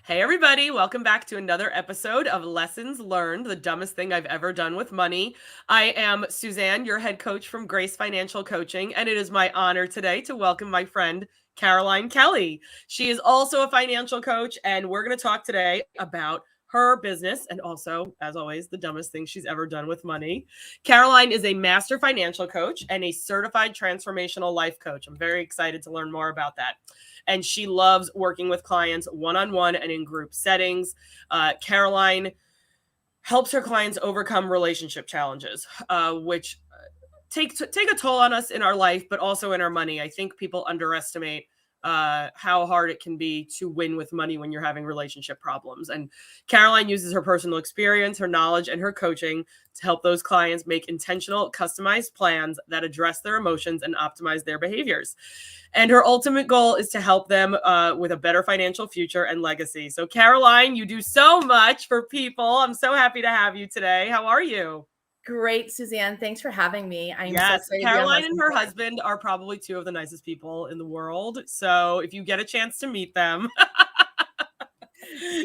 Hey, everybody. Welcome back to another episode of Lessons Learned, the dumbest thing I've ever done with money. I am Suzanne, your head coach from Grace Financial Coaching, and it is my honor today to welcome my friend, Caroline Kelly. She is also a financial coach, and we're going to talk today about her business and also, as always, the dumbest thing she's ever done with money. Caroline is a master financial coach and a certified transformational life coach. I'm very excited to learn more about that. And she loves working with clients one-on-one and in group settings. Caroline helps her clients overcome relationship challenges, which take a toll on us in our life, but also in our money. I think people underestimate how hard it can be to win with money when you're having relationship problems. And Caroline uses her personal experience, her knowledge, and her coaching to help those clients make intentional, customized plans that address their emotions and optimize their behaviors. And her ultimate goal is to help them with a better financial future and legacy. So Caroline, you do so much for people. I'm so happy to have you today. How are you? Great, Suzanne. Thanks for having me. I'm so Yes, excited to be on Caroline and Lessons her Learned. husband are probably two of the nicest people in the world. So if you get a chance to meet them,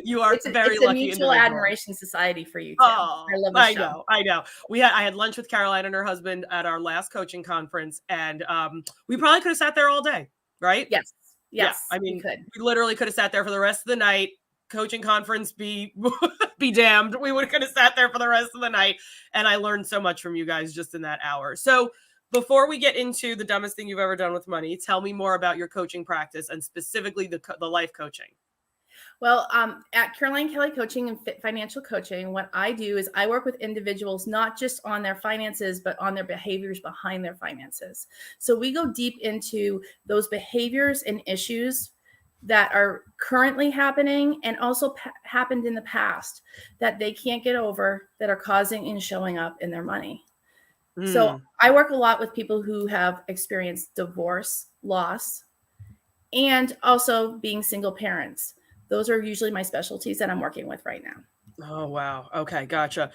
you are a very It's a lucky mutual individual. admiration society for you too. I Oh, love the I show. know, I know. I had lunch with Caroline and her husband at our last coaching conference, and we probably could have sat there all day, right? Yes, Yeah, yes, I we mean, could. we literally could have sat there for the rest of the night. Coaching conference be be damned. We would have sat there for the rest of the night. And I learned so much from you guys just in that hour. So before we get into the dumbest thing you've ever done with money, tell me more about your coaching practice and specifically the life coaching. Well, at Caroline Kelly Coaching and Fit Financial Coaching, what I do is I work with individuals not just on their finances, but on their behaviors behind their finances. So we go deep into those behaviors and issues that are currently happening and also happened in the past that they can't get over that are causing and showing up in their money. So I work a lot with people who have experienced divorce, loss, and also being single parents. Those are usually my specialties that I'm working with right now. Oh, wow. Okay, gotcha.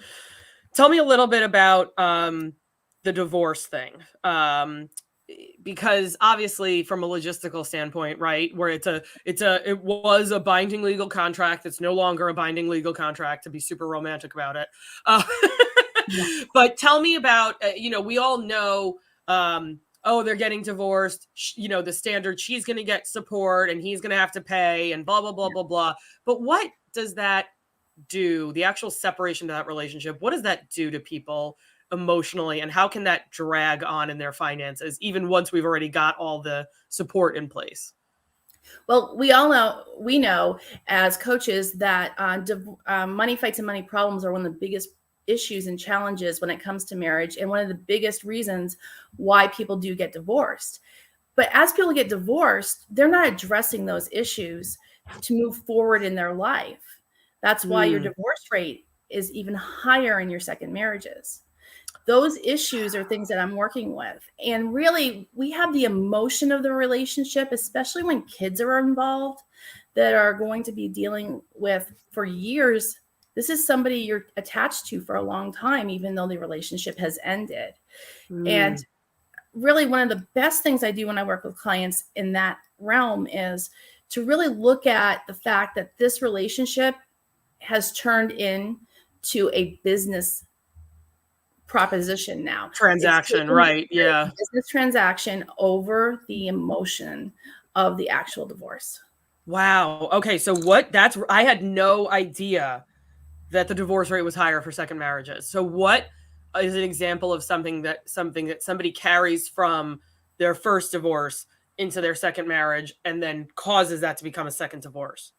Tell me a little bit about the divorce thing. Because obviously from a logistical standpoint, right, where it was a binding legal contract. It's no longer a binding legal contract, to be super romantic about it. Uh, but tell me about, we all know, oh, they're getting divorced. The standard, she's going to get support and he's going to have to pay and blah, blah, blah, blah, blah. But what does that do, the actual separation to that relationship, what does that do to people emotionally, and how can that drag on in their finances even once we've already got all the support in place? Well, we know as coaches that money fights and money problems are one of the biggest issues and challenges when it comes to marriage, and one of the biggest reasons why people do get divorced. But as people get divorced, they're not addressing those issues to move forward in their life. That's why your divorce rate is even higher in your second marriages. Those issues are things that I'm working with. And really, we have the emotion of the relationship, especially when kids are involved, that are going to be dealing with for years. This is somebody you're attached to for a long time, even though the relationship has ended. And really, one of the best things I do when I work with clients in that realm is to really look at the fact that this relationship has turned into a business proposition now. It's Transaction, taking right? Yeah. a business transaction over the emotion of the actual divorce. Wow. Okay, so I had no idea that the divorce rate was higher for second marriages. So what is an example of something that somebody carries from their first divorce into their second marriage and then causes that to become a second divorce?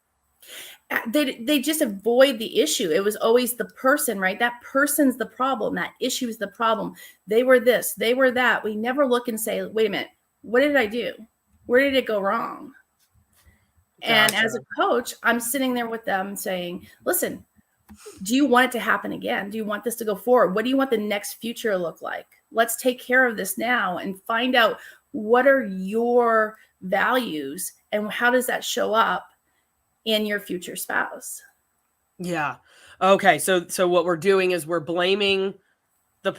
They just avoid the issue. It was always the person, right? That person's the problem. That issue is the problem. They were this, they were that. We never look and say, wait a minute, what did I do? Where did it go wrong? And Gotcha. as a coach, I'm sitting there with them saying, listen, do you want it to happen again? Do you want this to go forward? What do you want the next future to look like? Let's take care of this now and find out what are your values and how does that show up in your future spouse. Yeah. Okay. So what we're doing is we're blaming the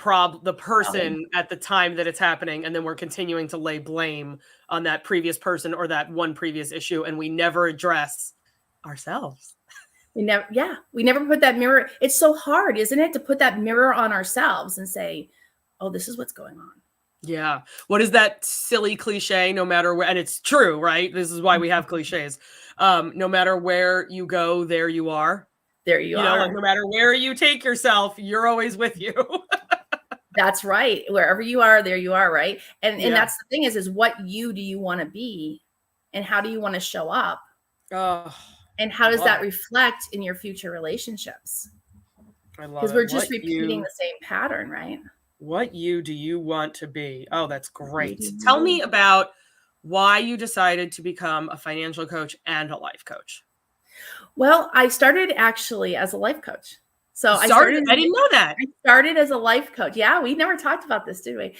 person at the time that it's happening, and then we're continuing to lay blame on that previous person or that one previous issue, and we never address ourselves. We never put that mirror. It's so hard, isn't it, to put that mirror on ourselves and say, oh, this is what's going on. Yeah. What is that silly cliche? No matter where, and it's true, right? This is why we have cliches. No matter where you go, there you are. There you Like are. no matter where you take yourself, you're always with you. That's right. Wherever you are, there you are, right? And Yeah. that's the thing is what you do you want to be, and how do you want to show up, Oh, and how does love that it. reflect in your future relationships? I love Because it. we're just repeating the same pattern, right? What you do you want to be? Oh, that's You great. do Tell you. me about why you decided to become a financial coach and a life coach. Well, I started actually as a life coach. So I didn't know that. I started as a life coach. Yeah, we never talked about this, did we?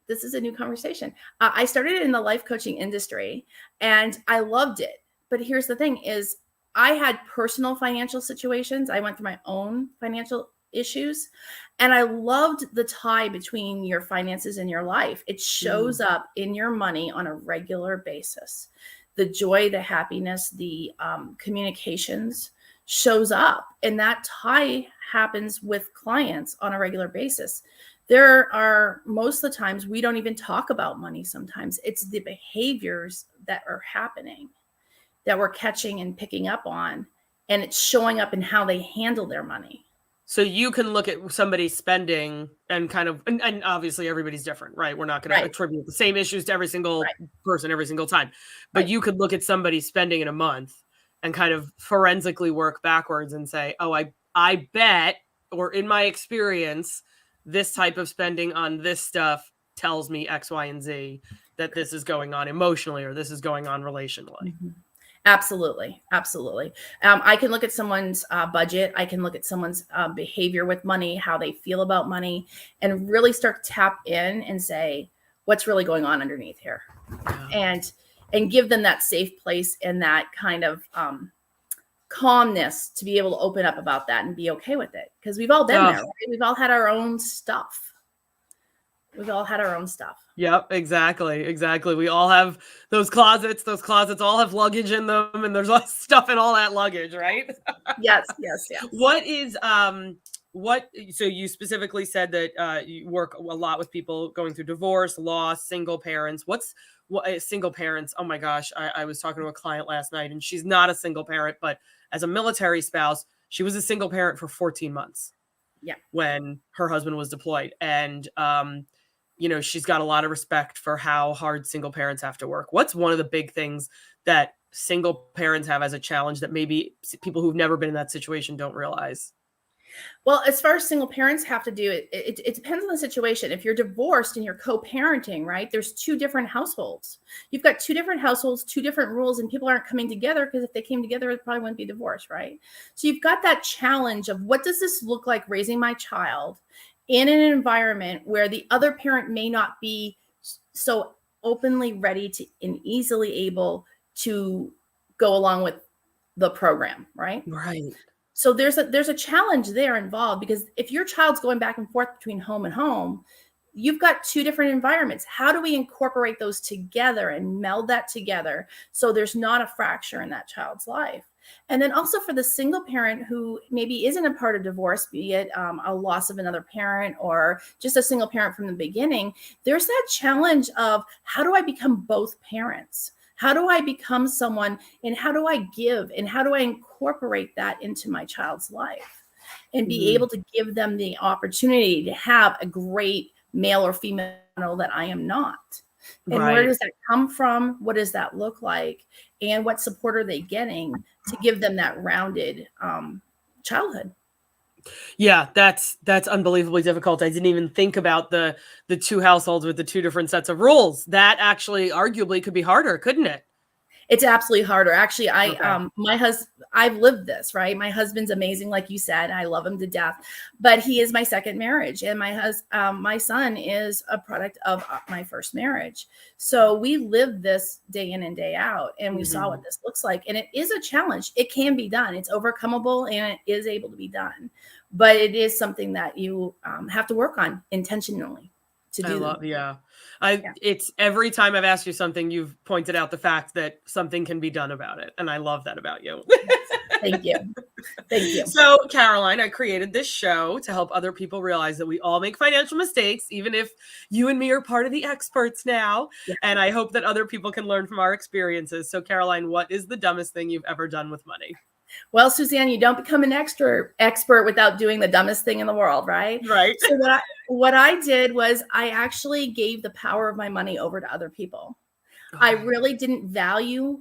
This is a new conversation. I started in the life coaching industry and I loved it. But here's the thing is I had personal financial situations. I went through my own financial issues and I loved the tie between your finances and your life. It shows up in your money on a regular basis. The joy, the happiness, the communications shows up, and that tie happens with clients on a regular basis. There are most of the times we don't even talk about money. Sometimes it's the behaviors that are happening that we're catching and picking up on, and it's showing up in how they handle their money. So you can look at somebody's spending and kind of, and obviously everybody's different, right? We're not going to Right, attribute the same issues to every single right, person every single time, but right. you could look at somebody's spending in a month and kind of forensically work backwards and say, oh, I bet, or in my experience, this type of spending on this stuff tells me X, Y, and Z, that this is going on emotionally or this is going on relationally. Mm-hmm. Absolutely. Absolutely. I can look at someone's budget. I can look at someone's behavior with money, how they feel about money, and really start to tap in and say, what's really going on underneath here? Yeah. And give them that safe place and that kind of calmness to be able to open up about that and be okay with it. Because we've all been there, right? We've all had our own stuff. We've all had our own stuff. Yep, exactly. We all have those closets. Those closets all have luggage in them, and there's lots of stuff in all that luggage, right? Yes. What is what so you specifically said that you work a lot with people going through divorce, loss, single parents. What single parents? Oh my gosh, I was talking to a client last night and she's not a single parent, but as a military spouse, she was a single parent for 14 months. Yeah. When her husband was deployed. And she's got a lot of respect for how hard single parents have to work. What's one of the big things that single parents have as a challenge that maybe people who've never been in that situation don't realize? Well, as far as single parents have to do it depends on the situation. If you're divorced and you're co-parenting, right? There's two different households. You've got two different households, two different rules, and people aren't coming together because if they came together, it probably wouldn't be divorce, right? So you've got that challenge of what does this look like raising my child in an environment where the other parent may not be so openly ready to and easily able to go along with the program, right? Right. So there's a challenge there involved because if your child's going back and forth between home and home, you've got two different environments. How do we incorporate those together and meld that together so there's not a fracture in that child's life? And then also for the single parent who maybe isn't a part of divorce, be it a loss of another parent or just a single parent from the beginning, there's that challenge of how do I become both parents? How do I become someone and how do I give and how do I incorporate that into my child's life and be able to give them the opportunity to have a great male or female that I am not? And where does that come from? What does that look like? And what support are they getting to give them that rounded childhood? Yeah, that's unbelievably difficult. I didn't even think about the two households with the two different sets of rules. That actually arguably could be harder, couldn't it? It's absolutely harder. Actually, Okay. I've lived this, right? My husband's amazing, like you said. I love him to death, but he is my second marriage, and my son is a product of my first marriage. So we live this day in and day out, and we saw what this looks like, and it is a challenge. It can be done. It's overcomable, and it is able to be done, but it is something that you have to work on intentionally to do. Yeah. Yeah. It's every time I've asked you something, you've pointed out the fact that something can be done about it. And I love that about you. Yes. Thank you. Thank you. So, Caroline, I created this show to help other people realize that we all make financial mistakes, even if you and me are part of the experts now. Yeah. And I hope that other people can learn from our experiences. So, Caroline, what is the dumbest thing you've ever done with money? Well, Suzanne, you don't become an expert without doing the dumbest thing in the world, right? Right. So what I did was I actually gave the power of my money over to other people. I really didn't value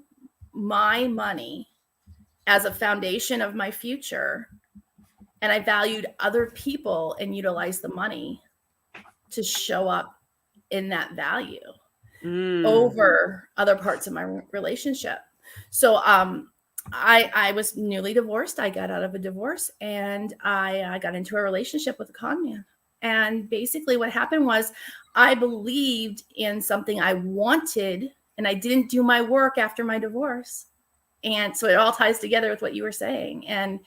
my money as a foundation of my future. And I valued other people and utilized the money to show up in that value over other parts of my relationship. So I was newly divorced. I got out of a divorce and I got into a relationship with a con man. And basically what happened was I believed in something I wanted and I didn't do my work after my divorce. And so it all ties together with what you were saying. And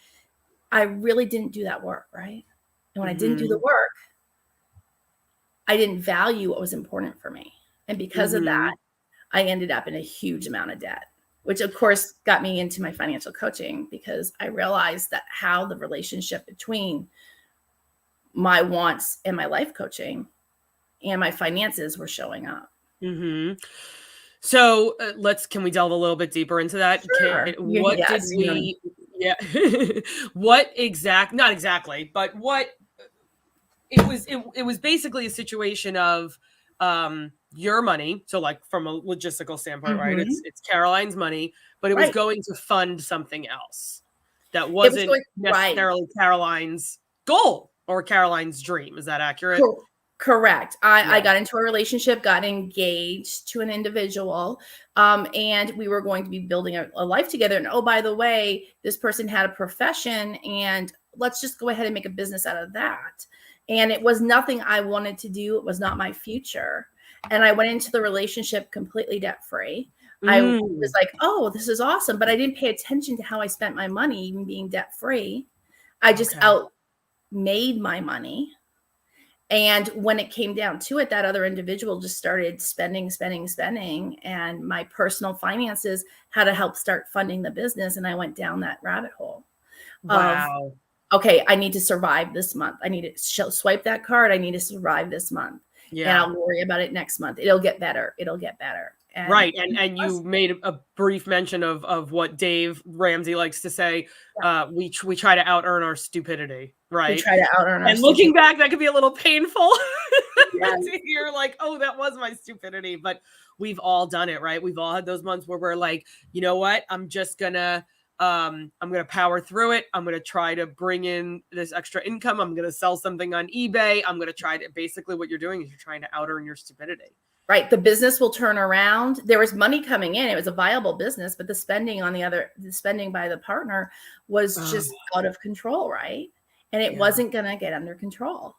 I really didn't do that work, right? And when I didn't do the work, I didn't value what was important for me. And because of that, I ended up in a huge amount of debt, which of course got me into my financial coaching because I realized that how the relationship between my wants and my life coaching and my finances were showing up. So can we delve a little bit deeper into that? Sure. What Yes, did we, yeah, not exactly, but what it was basically a situation of your money. So like from a logistical standpoint, right? It's Caroline's money, but it was going to fund something else that wasn't necessarily Caroline's goal or Caroline's dream. Is that accurate? Correct. I got into a relationship, got engaged to an individual, and we were going to be building a life together. And oh, by the way, this person had a profession, and let's just go ahead and make a business out of that. And it was nothing I wanted to do. It was not my future. And I went into the relationship completely debt-free. I was like, oh, this is awesome. But I didn't pay attention to how I spent my money, even being debt-free. I just outmade my money. And when it came down to it, that other individual just started spending. And my personal finances had to help start funding the business. And I went down that rabbit hole. Wow. Okay, I need to survive this month. I need to swipe that card. I need to survive this month. Yeah. And I'll worry about it next month. It'll get better. And right. And you made a brief mention of what Dave Ramsey likes to say. We try to out earn our stupidity, right? We try to out earn our stupidity. And looking back, that could be a little painful to hear like, oh, that was my stupidity. But we've all done it, right? We've all had those months where we're like, you know what? I'm going to power through it. I'm going to try to bring in this extra income. I'm going to sell something on eBay. I'm going to try to, basically what you're doing is you're trying to out earn your stupidity. Right. The business will turn around. There was money coming in. It was a viable business, but the spending by the partner was just out of control. Right. And it wasn't going to get under control.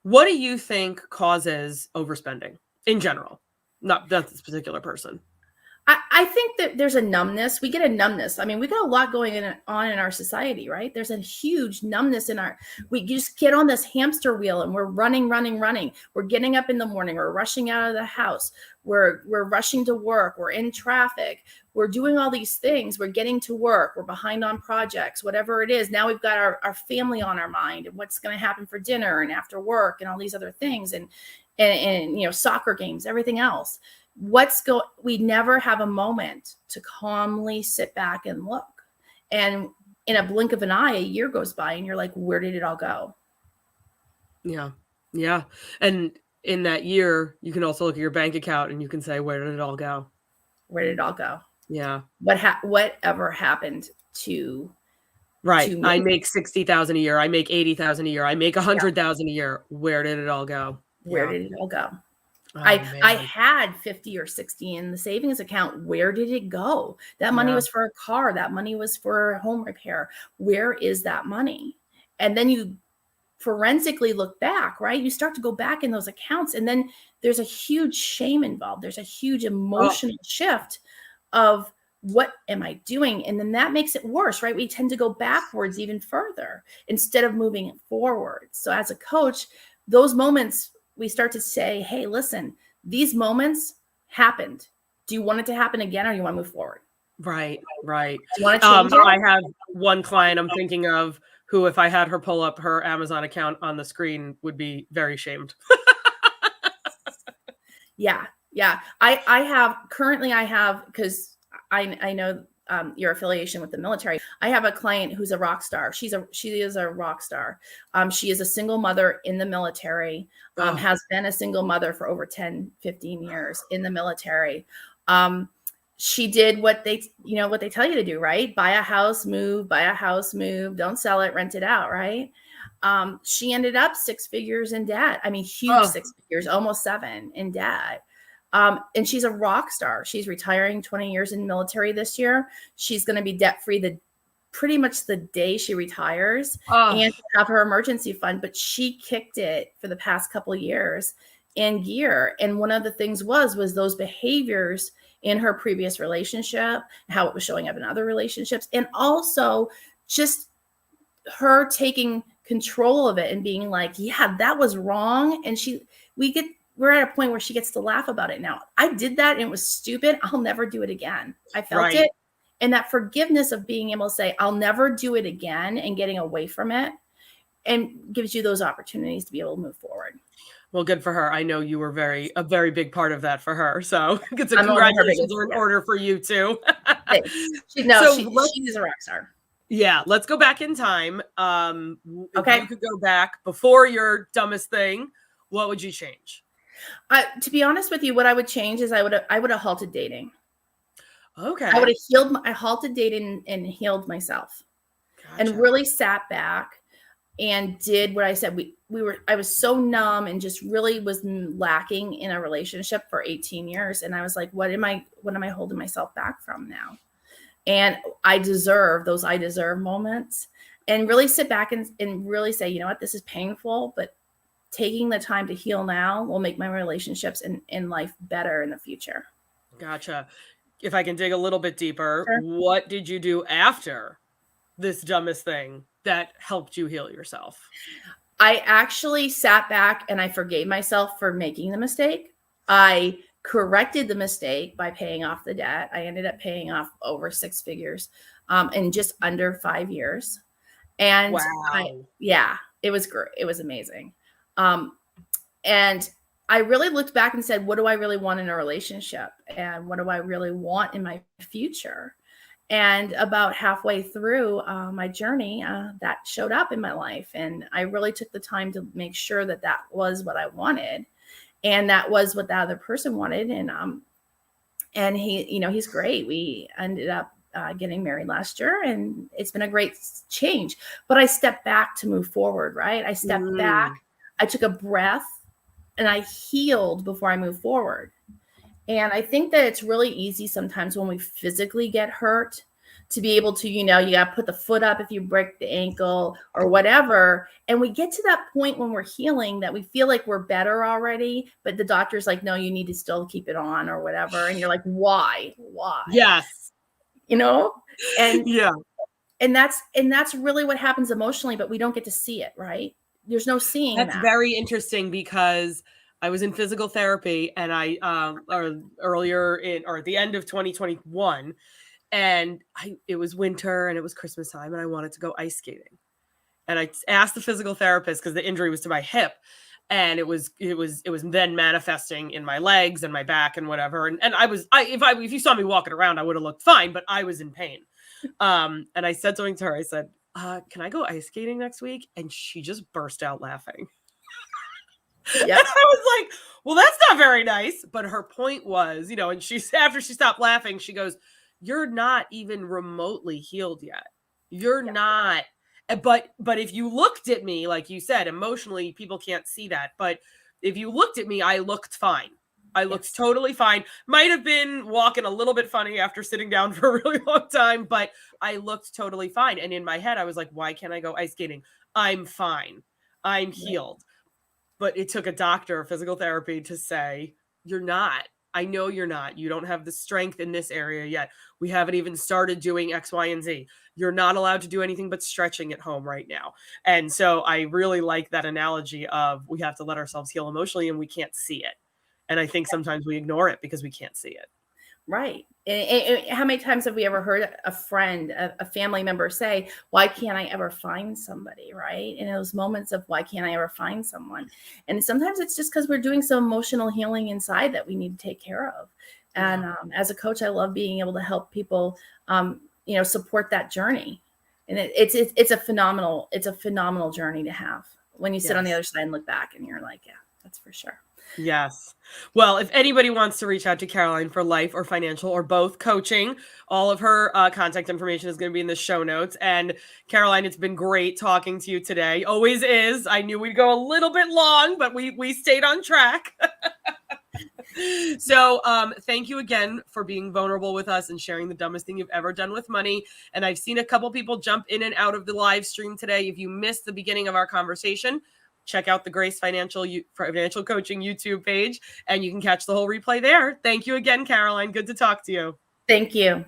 What do you think causes overspending in general? Not this particular person. I think that there's a numbness. We get a numbness. I mean, we got a lot going on in our society, right? There's a huge numbness we just get on this hamster wheel and we're running. We're getting up in the morning. We're rushing out of the house. We're rushing to work. We're in traffic. We're doing all these things. We're getting to work. We're behind on projects, whatever it is. Now we've got our family on our mind and what's going to happen for dinner and after work and all these other things and soccer games, everything else. We never have a moment to calmly sit back and look. And in a blink of an eye, a year goes by and you're like, where did it all go? Yeah. Yeah. And in that year, you can also look at your bank account and you can say, where did it all go? Where did it all go? Yeah. Whatever happened to right. I make 60,000 a year. I make 80,000 a year. I make 100,000 a year. Where did it all go? Where did it all go? I had 50 or 60 in the savings account. Where did it go? That money was for a car. That money was for home repair. Where is that money? And then you forensically look back, right? You start to go back in those accounts and then there's a huge shame involved. There's a huge emotional shift of what am I doing? And then that makes it worse, right? We tend to go backwards even further instead of moving it forward. So as a coach, those moments we start to say, hey, listen, these moments happened. Do you want it to happen again, or you want to move forward? Right, right. Do you want to change it? I have one client I'm thinking of who, if I had her pull up her Amazon account on the screen, would be very shamed. Yeah. I have, because I know your affiliation with the military. I have a client who's a rock star. She is a rock star. She is a single mother in the military, Oh, has been a single mother for over 10, 15 years in the military. She did what they tell you to do, right? Buy a house, move, don't sell it, rent it out, right? She ended up 6 figures in debt. I mean, huge oh, 6 figures, almost 7 in debt. And she's a rock star. She's retiring 20 years in the military this year. She's going to be debt free pretty much the day she retires, oh, and have her emergency fund. But she kicked it for the past couple of years in gear. And one of the things was those behaviors in her previous relationship, how it was showing up in other relationships, and also just her taking control of it and being like, yeah, that was wrong. And we're at a point where she gets to laugh about it now. I did that and it was stupid. I'll never do it again. I felt right. it. And that forgiveness of being able to say, I'll never do it again, and getting away from it, and gives you those opportunities to be able to move forward. Well, good for her. I know you were a very big part of that for her. So it's a I'm one of her congratulations biggest, are in yeah, order for you too. thanks. So She's a rock star. yeah, let's go back in time. If Okay. you could go back before your dumbest thing, what would you change? To be honest with you, what I would change is I would have halted dating. Okay. I would have I halted dating and healed myself. Gotcha. And really sat back and did what I said. I was so numb and just really was lacking in a relationship for 18 years. And I was like, what am I holding myself back from now? And I deserve moments, and really sit back and really say, you know what, this is painful, but taking the time to heal now will make my relationships in life better in the future. Gotcha. If I can dig a little bit deeper, Sure. what did you do after this dumbest thing that helped you heal yourself? I actually sat back and I forgave myself for making the mistake. I corrected the mistake by paying off the debt. I ended up paying off over 6 figures in just under 5 years. And Wow. it was great. It was amazing. And I really looked back and said, what do I really want in a relationship? And what do I really want in my future? And about halfway through my journey, that showed up in my life. And I really took the time to make sure that was what I wanted. And that was what the other person wanted. And he, he's great. We ended up getting married last year, and it's been a great change. But I stepped back to move forward, right? I stepped back, I took a breath, and I healed before I moved forward. And I think that it's really easy sometimes when we physically get hurt to be able to, you got to put the foot up if you break the ankle or whatever. And we get to that point when we're healing that we feel like we're better already, but the doctor's like, no, you need to still keep it on or whatever. And you're like, why? Yes. And yeah. And that's really what happens emotionally, but we don't get to see it, right? There's no seeing That's that. very interesting, because I was in physical therapy, and I earlier at the end of 2021, and it was winter and it was Christmas time, and I wanted to go ice skating. And I asked the physical therapist, because the injury was to my hip, and it was then manifesting in my legs and my back and whatever. And if you saw me walking around, I would have looked fine, but I was in pain. And I said something to her. I said, can I go ice skating next week? And she just burst out laughing. Yep. And I was like, well, that's not very nice. But her point was, and after she stopped laughing, she goes, you're not even remotely healed yet. You're not. But if you looked at me, like you said, emotionally, people can't see that. But if you looked at me, I looked fine. I looked totally fine. Might have been walking a little bit funny after sitting down for a really long time, but I looked totally fine. And in my head, I was like, why can't I go ice skating? I'm fine. I'm healed. But it took a doctor, physical therapy, to say, you're not. I know you're not. You don't have the strength in this area yet. We haven't even started doing X, Y, and Z. You're not allowed to do anything but stretching at home right now. And so I really like that analogy of we have to let ourselves heal emotionally and we can't see it. And I think sometimes we ignore it because we can't see it. Right. And how many times have we ever heard a friend, a family member say, why can't I ever find somebody? Right. In those moments of why can't I ever find someone? And sometimes it's just because we're doing some emotional healing inside that we need to take care of. And Yeah. as a coach, I love being able to help people, support that journey. And it's a phenomenal journey to have when you sit on the Yes. other side and look back and you're like, yeah, that's for sure. Yes. Well, if anybody wants to reach out to Caroline for life or financial or both coaching, all of her contact information is going to be in the show notes. And Caroline, it's been great talking to you today. Always is. I knew we'd go a little bit long, but we stayed on track. So thank you again for being vulnerable with us and sharing the dumbest thing you've ever done with money. And I've seen a couple people jump in and out of the live stream today. If you missed the beginning of our conversation, check out the Grace Financial Coaching YouTube page and you can catch the whole replay there. Thank you again, Caroline. Good to talk to you. Thank you.